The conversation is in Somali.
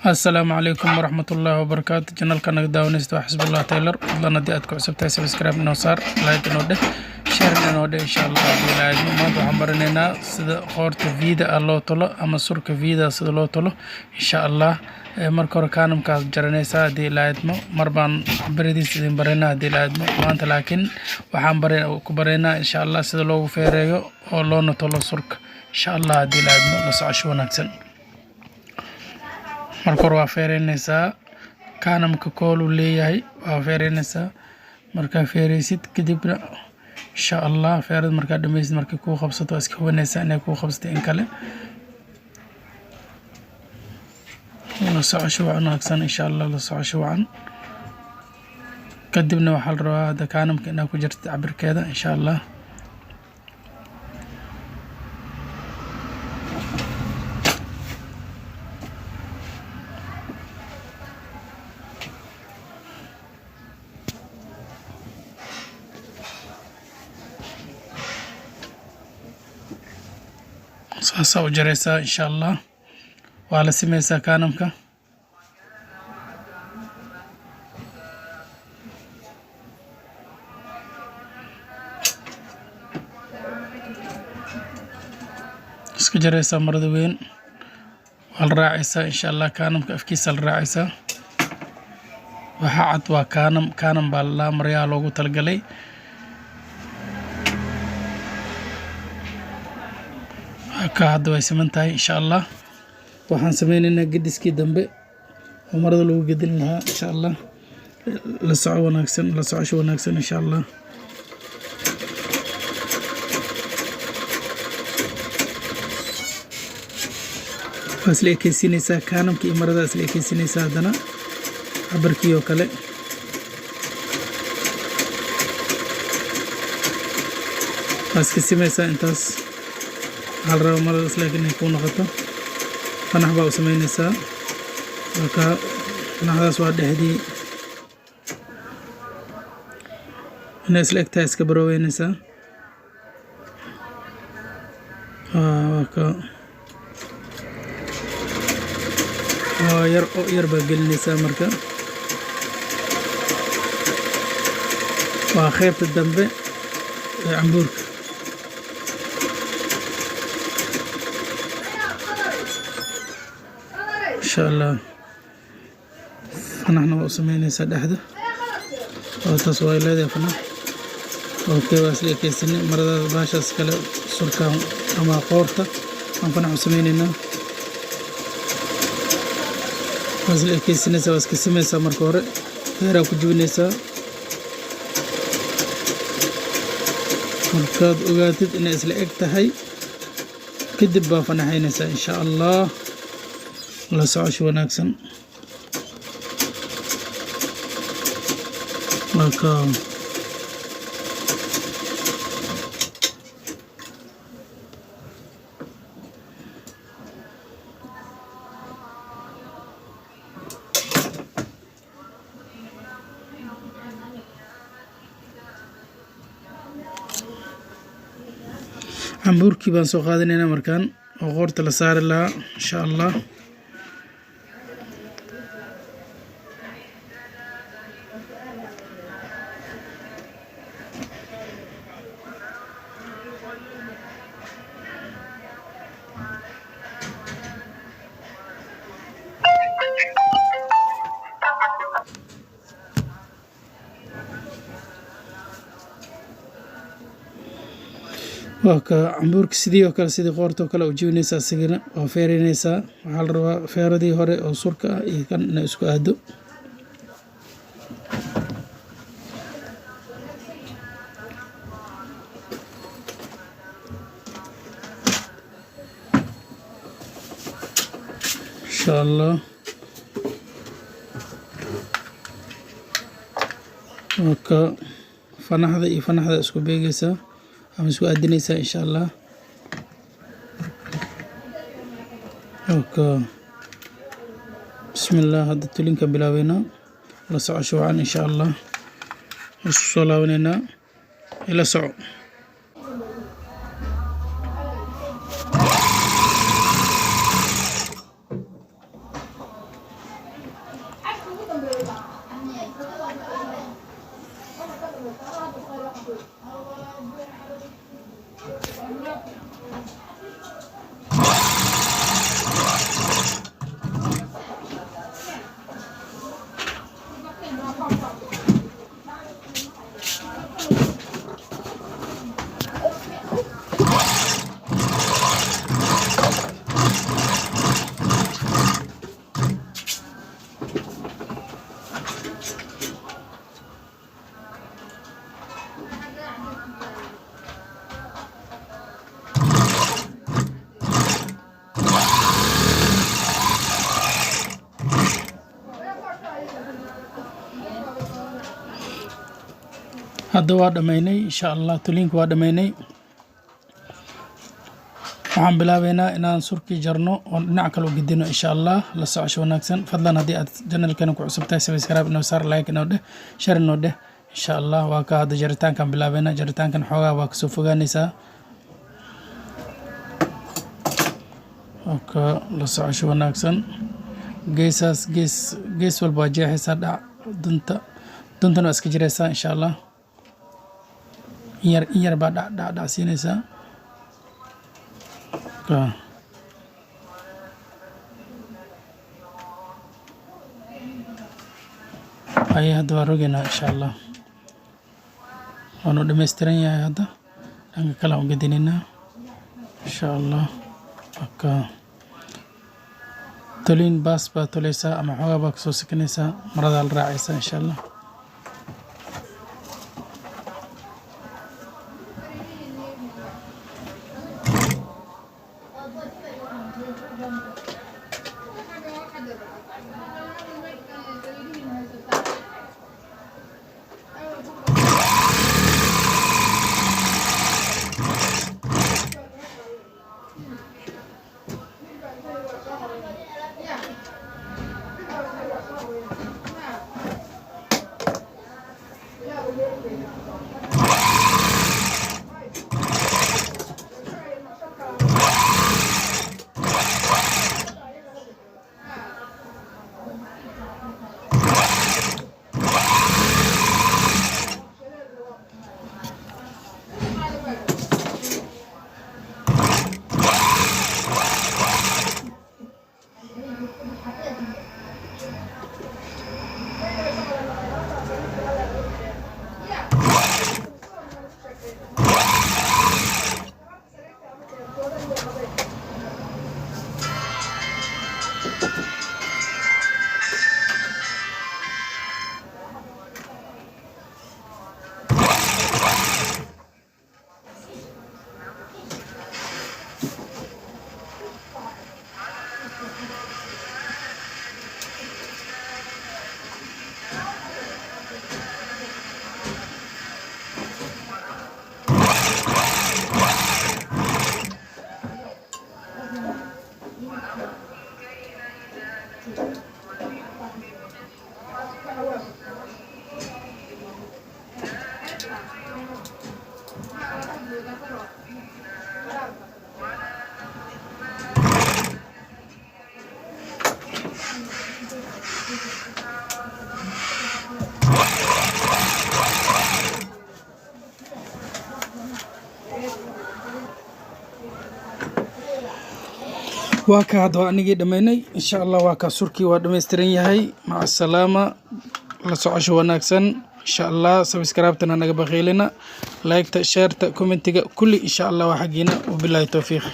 السلام عليكم ورحمة الله وبركاته. channel كان داونست وحسب الله تايلر فضلنا دي أدكو عصبتها سبسكرايب نوصار لايك نوده شير نوده إن شاء الله دي لايك ما دوحن برنينا سيدا خورت فيدا الله طلو أما سورك فيدا سيدا الله طلو إن شاء الله marka hore kaanamkaas jaranaysaa haddii ilaahidmo mar baan beridiis idin baraynaa haddii ilaahidmo maanta laakiin waxaan ku baraynaa insha allah sida loogu feereeyo oo loona tolo surka insha allah haddii ilaahidmo la socosho wanaagsan. marka hore waa feereynaysaa kaanamka koolu leeyahay waa feereynaysaa markaa feereysid kadibna insha allah feerad markaa dhamaysid markay kuu qabsato waa iska hubanaysaa inay kuu qabsatay in kale la socosho wanaagsan insha allah la socosho wacan kadibna waxaa la rabaa hadda kaanamka inaa ku jirta cabirkeeda insha allah saasaa u jaraysaa insha allah waa la simeysaa kaanamka iska jaraysaa marada weyn waa la raacaysaa insha allah kaanamka afkiisa la raacaysaa waxaa cad waa kaanam baa la maryaa loogu talagalay ka hadda way siman tahay insha allah waxaan sameynaynaa gediskii dambe oo marada lagu gedin lahaa insha allah la socosho wanaagsan insha allah waa isla ekeysiinaysaa kaanamka iyo marada isla ekeysiinaysaa haddana cabarkii oo kale waa iska simeysaa intaas waxaa la rabaa marada isla inay kuu noqoto fanax baa u sameynaysaa marka fanaxdaas waa dhexdii inay isla egtahay iska barooweynaysaa yar baa gelinaysaa marka waa qaybta dambe ee cambuurka insha allah fanaxna waa u sameynaysaa dhexda oo taas waa leedahay fanax okay waa isla ekeysanay marada baashaas kale surkaan ama qoorta aan fanax u sameynaynaa waa isla ekeysanaysaa waa iska simeysaa marka hore feeraa ku jibinaysaa markaad ogaatid inay isla eg tahay kadib baa fanaxaynaysaa insha allah la socosho wanaagsan marka cambuurkii baan soo qaadanaynaa markaan oo qoorta la saari lahaa insha allah waa ka cambuurka sidii oo kale sidii qoorta oo kale u jibinaysaa sigana waa feereynaysaa waxaa la rabaa feeradii hore oo surka ah iyo kan inay isku aado insha allah waa ka fanaxda iyo fanaxda isku beegaysaa ama isku aadinaysaa insha allah okay bismillah hadda tulinka bilaabeynaa la socosho wacan insha allah isku soo laabanaynaa ila soco هذا واحد ميني إن شاء الله تلينك واحد ميني waxaan bilaabeynaa inaan surki jarno oo dhinac kale u gidino insha Allah la socosho wanaagsan fadlan hadii aad channelkan ku cusubtahay subscribe inoo saar like inoo dheh share inoo dheh insha Allah waa ka hada jaritaankan bilaabeynaa jaritaankan xoogaa waa ka soo fogaanaysaa oka la socosho wanaagsan gees walba jeexaysa dhac duntan waa iska jiraysaa insha Allah yar baa dhac siinaysaa أي هذا ورقنا إن شاء الله ونود مسترين يا هذا أنا كلام قديننا إن شاء الله أوكي تولين باس بتوليسا أما حوا بكسوس كنيسة مرض الرعيسة إن شاء الله وكا هذا أنيجي دميني إن شاء الله وكا سركي ودمسترين يهي مع السلامة لا سعش وناكسن إن شاء الله سبسكرايب تنا نجبخيلنا لايك تشير كومنت كل إن شاء الله وحقينا وبالله التوفيق.